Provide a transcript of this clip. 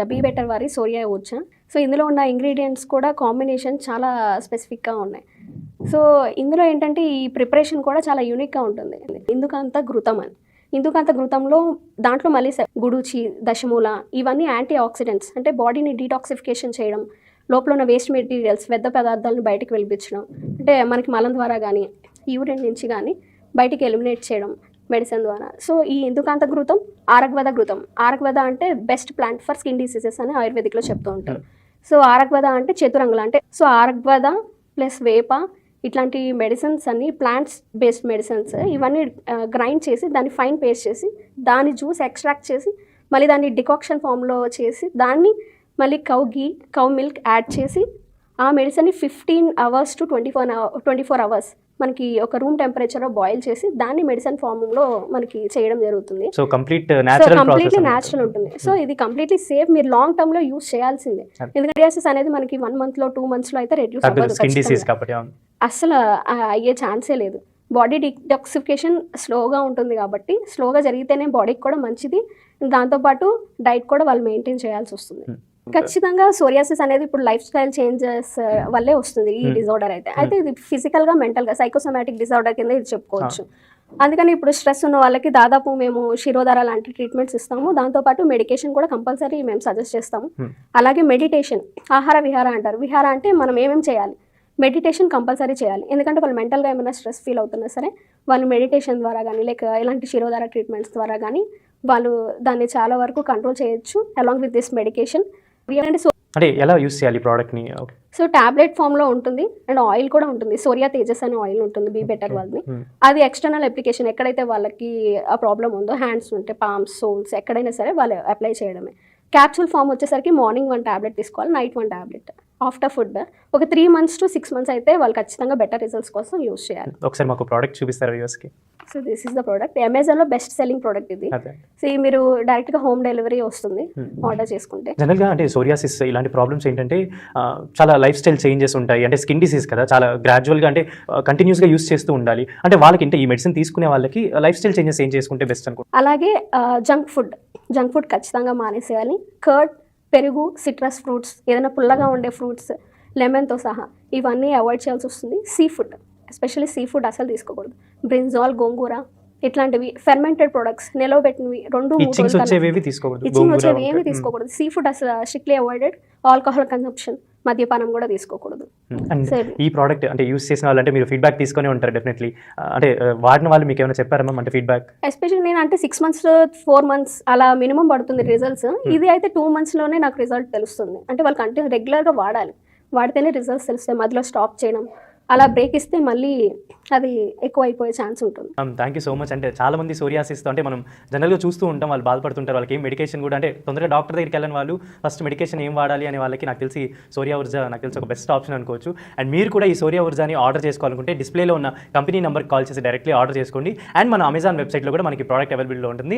Be better వారి సోరియా oats. So ఇందులో ఉన్న ఇంగ్రీడియంట్స్ కూడా కాంబినేషన్ చాలా స్పెసిఫిక్గా ఉన్నాయి. సో ఇందులో ఏంటంటే ఈ ప్రిపరేషన్ కూడా చాలా యూనిక్గా ఉంటుంది. ఇందుకంత ఘృతం అని, ఇందుకంత ఘృతంలో దాంట్లో మళ్ళీ గుడుచి, దశమూల ఇవన్నీ యాంటీ ఆక్సిడెంట్స్, అంటే బాడీని డీటాక్సిఫికేషన్ చేయడం, లోపల ఉన్న వేస్ట్ మెటీరియల్స్, వ్యర్థ పదార్థాలను బయటికి వెళ్ళిపించడం, అంటే మనకి మలం ద్వారా కానీ యూరిన్ నుంచి కానీ బయటికి ఎలిమినేట్ చేయడం మెడిసిన్ ద్వారా. సో ఈ ఇందుకాంత ఘృతం ఆరగ్వద ఘృతం. ఆరగ్వద అంటే best plant for skin diseases అని ఆయుర్వేదిక్లో చెప్తూ ఉంటారు. సో ఆరగ్వద అంటే చతురంగుల, అంటే సో ఆరగ్వద ప్లస్ వేప ఇట్లాంటి మెడిసిన్స్ అన్ని ప్లాంట్స్ బేస్డ్ మెడిసిన్స్, ఇవన్నీ గ్రైండ్ చేసి దాన్ని ఫైన్ పేస్ట్ చేసి దాని జ్యూస్ ఎక్స్ట్రాక్ట్ చేసి మళ్ళీ దాన్ని డికాక్షన్ ఫామ్లో చేసి దాన్ని మళ్ళీ కౌ మిల్క్ యాడ్ చేసి ఆ మెడిసిన్ని 15 hours to 24 hours మనకి ఒక రూమ్ టెంపరేచర్లో బాయిల్ చేసి దాన్ని మెడిసిన్ ఫామ్లో మనకి చేయడం జరుగుతుంది. సో కంప్లీట్లీ న్యాచురల్ ఉంటుంది. సో ఇది కంప్లీట్లీ సేఫ్, మీరు లాంగ్ టర్మ్ లో యూస్ చేయాల్సిందే. ఎందుకంటే సోరియాసిస్ అనేది మనకి 1 month లో 2 months లో అయితే రెడ్యూస్ అవ్వదు, అసలు అయ్యే ఛాన్సే లేదు. బాడీ డిటాక్సిఫికేషన్ స్లోగా ఉంటుంది కాబట్టి స్లోగా జరిగితేనే బాడీకి కూడా మంచిది. దాంతోపాటు డైట్ కూడా వాళ్ళు మెయింటైన్ చేయాల్సి వస్తుంది. ఖచ్చితంగా సోరియాసిస్ అనేది ఇప్పుడు లైఫ్ స్టైల్ చేంజెస్ వల్లే వస్తుంది ఈ డిజార్డర్ అయితే ఇది ఫిజికల్గా, మెంటల్గా, సైకోసోమాటిక్ డిజార్డర్ కింద ఇది చెప్పుకోవచ్చు. అందుకని ఇప్పుడు స్ట్రెస్ ఉన్న వాళ్ళకి దాదాపు మేము శిరోధార లాంటి ట్రీట్మెంట్స్ ఇస్తాము. దాంతోపాటు మెడికేషన్ కూడా కంపల్సరీ మేము సజెస్ట్ చేస్తాము. అలాగే మెడిటేషన్, ఆహార విహార అంటారు. విహార అంటే మనం ఏమేమి చేయాలి, మెడిటేషన్ కంపల్సరీ చేయాలి. ఎందుకంటే వాళ్ళు మెంటల్గా ఏమైనా స్ట్రెస్ ఫీల్ అవుతున్నా సరే వాళ్ళు మెడిటేషన్ ద్వారా కానీ లేక ఇలాంటి శిరోధార ట్రీట్మెంట్స్ ద్వారా కానీ వాళ్ళు దాన్ని చాలా వరకు కంట్రోల్ చేయొచ్చు అలాంగ్ విత్ దిస్ మెడికేషన్. అంటే ఎలా యూస్ చేయాలి ప్రోడక్ట్ని? సో టాబ్లెట్ ఫామ్లో ఉంటుంది అండ్ ఆయిల్ కూడా ఉంటుంది. సోరియా తేజస్ అనే ఆయిల్ ఉంటుంది బీ బెటర్ వాళ్ళని. అది ఎక్స్టర్నల్ అప్లికేషన్, ఎక్కడైతే వాళ్ళకి ఆ ప్రాబ్లం ఉందో హ్యాండ్స్ ఉంటే పామ్స్, సోల్స్ ఎక్కడైనా సరే వాళ్ళు అప్లై చేయడమే. క్యాప్సూల్ ఫామ్ వచ్చేసరికి మార్నింగ్ 1 టాబ్లెట్ తీసుకోవాలి, నైట్ 1 టాబ్లెట్ ఆఫ్టర్ ఫుడ్. ఒక 3 months to 6 months అయితే వాళ్ళు ఖచ్చితంగా బెటర్ రిజల్ట్స్ కోసం యూస్ చేయాలి. ఒకసారి మాకు ప్రోడక్ట్ చూపిస్తారా వ్యూవర్స్కి? So this is the product. అమెజాన్లో బెస్ట్ సెల్లింగ్ ప్రోడక్ట్ ఇది. సో మీరు డైరెక్ట్గా హోమ్ డెలివరీ వస్తుంది ఆర్డర్ చేసుకుంటే. జనరల్గా అంటే సోరియాసిస్ ఇలాంటి ప్రాబ్లమ్స్ ఏంటంటే చాలా లైఫ్ స్టైల్ చేంజెస్ ఉంటాయి. అంటే స్కిన్ డిసీజ్ కదా, చాలా గ్రాడ్యువల్గా అంటే కంటిన్యూస్గా యూస్ చేస్తూ ఉండాలి. అంటే వాళ్ళకి అంటే ఈ మెడిసిన్ తీసుకునే వాళ్ళకి లైఫ్ స్టైల్ చేంజెస్ ఏం చేసుకుంటే బెస్ట్ అనుకో. అలాగే జంక్ ఫుడ్ ఖచ్చితంగా మానేసేయాలి. కర్డ్, పెరుగు, సిట్రస్ ఫ్రూట్స్, ఏదైనా పుల్లగా ఉండే ఫ్రూట్స్ లెమన్తో సహా ఇవన్నీ అవాయిడ్ చేయాల్సి వస్తుంది. Sea food, especially sea food అసలు తీసుకోకూడదు. బ్రింజాల్, గోంగూర ఇట్లాంటివి ఫెర్మెంటెడ్ ప్రొడక్ట్స్, నిలవబెట్టినవి 2-3 ఇచ్చింగ్ వచ్చేవి ఏమి తీసుకోకూడదు. సీ ఫుడ్ అసలు స్ట్రిక్ట్లీ అవాయిడెడ్. ఆల్కహాల్ కన్సంప్షన్, మద్యపానం కూడా తీసుకోకూడదు. ఈ ప్రోడక్ట్ అంటే యూస్ చేసిన వాళ్ళు అంటే మీరు ఫీడ్బ్యాక్ తీసుకొని ఉంటారు డెఫినెట్లీ. అంటే వాడిన వాళ్ళు మీకు ఏమైనా చెప్పారమ్మా అంటే ఫీడ్బ్యాక్? ఎస్పెషల్లీ నేను అంటే 6 months 4 months అలా మినిమం పడుతుంది రిజల్ట్స్. ఇది అయితే 2 months లోనే నాకు రిజల్ట్ తెలుస్తుంది. అంటే వాళ్ళు కంటిన్యూ రెగ్యులర్గా వాడాలి, వాడితేనే రిజల్ట్స్ తెలుస్తాయి. మధ్యలో స్టాప్ చేయడం, అలా బ్రేక్ ఇస్తే మళ్ళీ అది ఎక్కువ అయిపోయే ఛాన్స్ ఉంటుంది. Thank you so much. అంటే చాలా మంది సోరియాసిస్తో అంటే మనం జనరల్గా చూస్తూ ఉంటాం, వాళ్ళు బాధపడుతుంటారు. వాళ్ళకి ఏం మెడికేషన్ కూడా అంటే తొందరగా డాక్టర్ దగ్గరికి వెళ్ళని వాళ్ళు ఫస్ట్ మెడికేషన్ ఏం వాడాలి అనే వాళ్ళకి నాకు తెలిసి సోరియా ఊర్జా నాకు తెలిసి ఒక బెస్ట్ ఆప్షన్ అనుకోవచ్చు. అండ్ మీరు కూడా ఈ సోరియా ఊర్జాని ఆర్డర్ చేసుకోవాలనుకుంటే డిస్ప్లేలో ఉన్న కంపెనీ నెంబర్కి కాల్ చేసి డైరెక్ట్లీ ఆర్డర్ చేసుకోండి. అండ్ మన అమెజాన్ వెబ్సైట్లో కూడా మనకి ప్రోడక్ట్ అవైలబుల్లో ఉంటుంది.